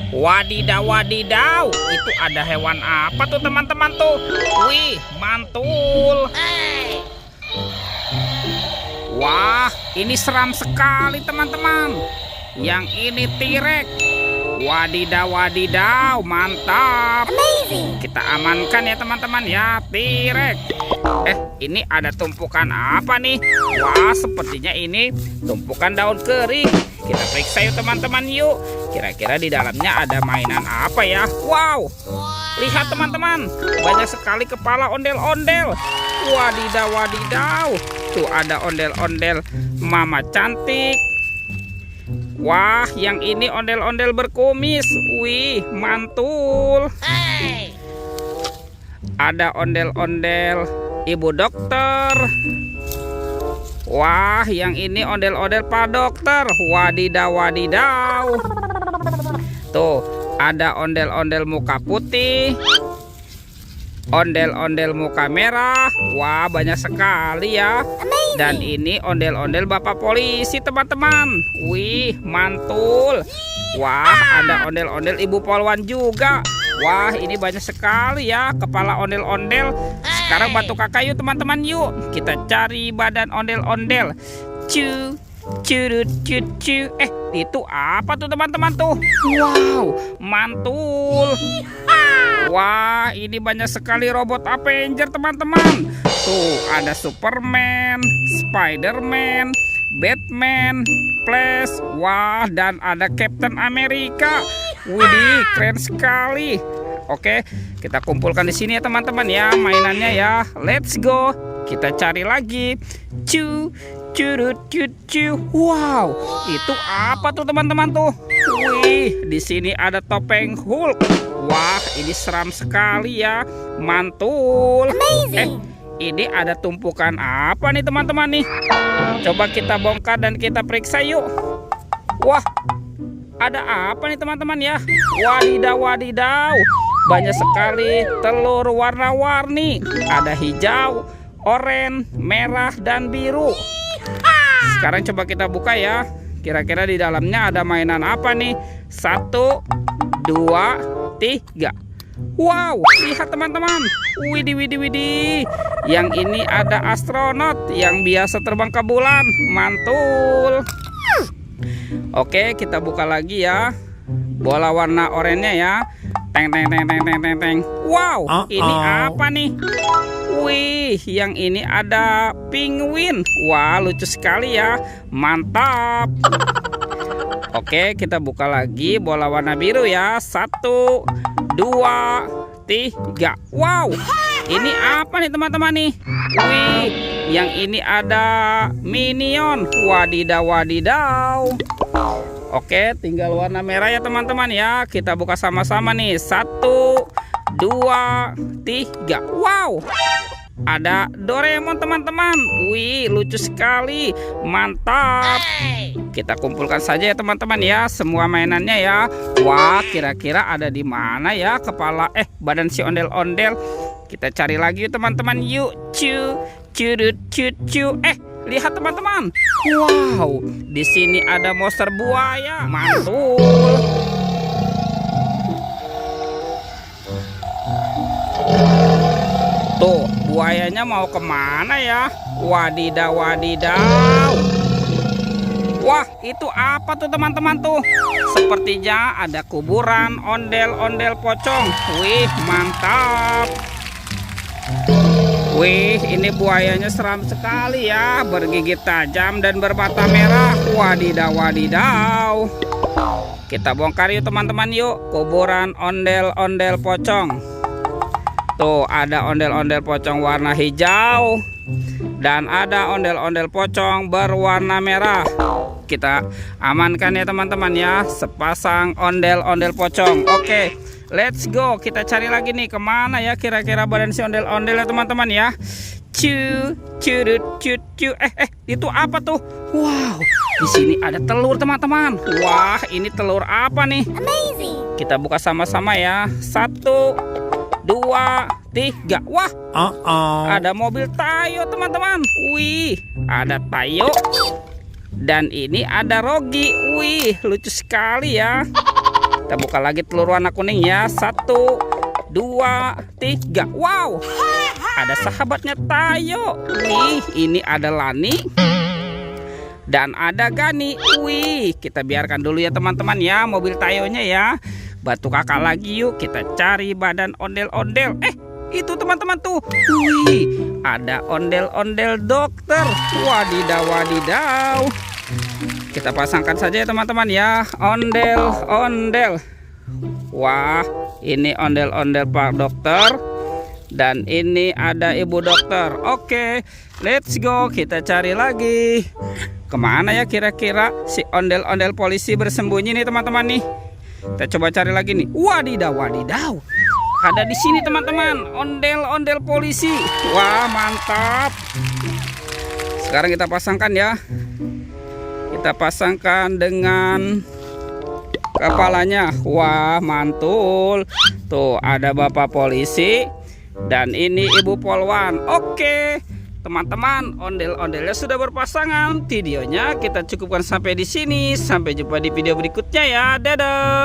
Wadidaw, wadidaw. Itu ada hewan apa tuh teman-teman tuh? Wih, mantul. Wah, ini seram sekali teman-teman. Yang ini T-Rex. Wadidaw, wadidaw, mantap. Kita amankan ya teman-teman ya, T-Rex. Ini ada tumpukan apa nih? Wah, sepertinya ini tumpukan daun kering. Kita periksa yuk teman-teman yuk. Kira-kira di dalamnya ada mainan apa ya? Wow, lihat teman-teman, banyak sekali kepala ondel-ondel. Wadidaw, wadidaw. Tuh ada ondel-ondel mama cantik. Wah, yang ini ondel-ondel berkumis. Wih, mantul. Ada ondel-ondel ibu dokter. Wah, yang ini ondel-ondel pak dokter. Wadidaw, wadidaw. Tuh, ada ondel-ondel muka putih, ondel-ondel muka merah. Wah, banyak sekali ya. Dan ini ondel-ondel bapak polisi teman-teman. Wih, mantul. Wah, ada ondel-ondel ibu polwan juga. Wah, ini banyak sekali ya kepala ondel-ondel. Sekarang bantu kakak yuk teman-teman yuk. Kita cari badan ondel-ondel. Curut cucu. Itu apa tuh teman-teman tuh? Wow, mantul. Wah, ini banyak sekali robot Avenger teman-teman. Tuh ada Superman, Spiderman, Batman, Flash. Wah, dan ada Captain America. Widih, keren sekali. Oke, kita kumpulkan di sini ya teman-teman ya mainannya ya. Let's go. Kita cari lagi. Curut cucu. Wow, itu apa tuh teman-teman tuh? Wih, di sini ada topeng Hulk. Wah, ini seram sekali ya. Mantul. Ini ada tumpukan apa nih teman-teman nih? Coba kita bongkar dan kita periksa yuk. Wah, ada apa nih teman-teman ya? Wadidaw, wadidaw. Banyak sekali telur warna-warni. Ada hijau, oranye, merah, dan biru. Sekarang coba kita buka ya. Kira-kira di dalamnya ada mainan apa nih? 1, 2, 3. Wow, lihat teman-teman. Widih, widih, widih. Yang ini ada astronot yang biasa terbang ke bulan. Mantul. Oke, kita buka lagi ya. Bola warna oranye ya. Teng, teng, teng, teng, teng, teng, teng. Wow, ini apa nih? Wih, yang ini ada penguin. Wah, lucu sekali ya. Mantap. Oke, kita buka lagi bola warna biru ya. 1, 2, 3. Wow, ini apa nih teman-teman nih? Wih, yang ini ada minion. Wadidaw, wadidaw. Oke, tinggal warna merah ya teman-teman ya. Kita buka sama-sama nih. 1, 2, 3. Wow, ada Doraemon teman-teman. Wih, lucu sekali. Mantap. Kita kumpulkan saja ya teman-teman ya semua mainannya ya. Wah, kira-kira ada di mana ya kepala badan si ondel-ondel. Kita cari lagi teman-teman yuk. Curut cucu. Lihat teman-teman. Wow, di sini ada monster buaya. Mantul. Tuh, buayanya mau kemana ya? Wadidaw, wadidaw. Wah, itu apa tuh teman-teman tuh? Sepertinya ada kuburan ondel-ondel pocong. Wih, mantap. Wih, ini buayanya seram sekali ya. Bergigit tajam dan bermata merah. Wadidaw, wadidaw. Kita bongkar yuk teman-teman yuk. Kuburan ondel-ondel pocong. Tuh ada ondel-ondel pocong warna hijau. Dan ada ondel-ondel pocong berwarna merah. Kita amankan ya teman-teman ya. Sepasang ondel-ondel pocong. Oke, let's go. Kita cari lagi nih kemana ya kira-kira badan si ondel-ondel ya teman-teman ya. Curut cucu. Itu apa tuh? Wow, di sini ada telur teman-teman. Wah, ini telur apa nih? Amazing. Kita buka sama-sama ya. 1, 2, 3. Wah, ada mobil Tayo teman-teman. Wih, ada Tayo. Dan ini ada Rogi. Wih, lucu sekali ya. Kita buka lagi telur warna kuning ya. 1, 2, 3. Wow, ada sahabatnya Tayo. Wih, ini ada Lani dan ada Gani. Wih, kita biarkan dulu ya teman-teman ya mobil Tayonya ya. Bantu kakak lagi yuk, kita cari badan ondel-ondel. Itu teman-teman tuh. Wih, ada ondel-ondel dokter. Wadidaw, wadidaw. Kita pasangkan saja ya teman-teman ya. Ondel-ondel. Wah, ini ondel-ondel Pak Dokter. Dan ini ada Ibu Dokter. Oke, let's go. Kita cari lagi. Kemana ya kira-kira si ondel-ondel polisi bersembunyi nih teman-teman nih. Kita coba cari lagi nih. Wadidaw, wadidaw. Ada di sini teman-teman, ondel-ondel polisi. Wah, mantap. Sekarang kita pasangkan ya. Kita pasangkan dengan kepalanya. Wah, mantul. Tuh, ada Bapak polisi dan ini Ibu Polwan. Oke, teman-teman, ondel-ondelnya sudah berpasangan. Videonya kita cukupkan sampai di sini. Sampai jumpa di video berikutnya ya. Dadah.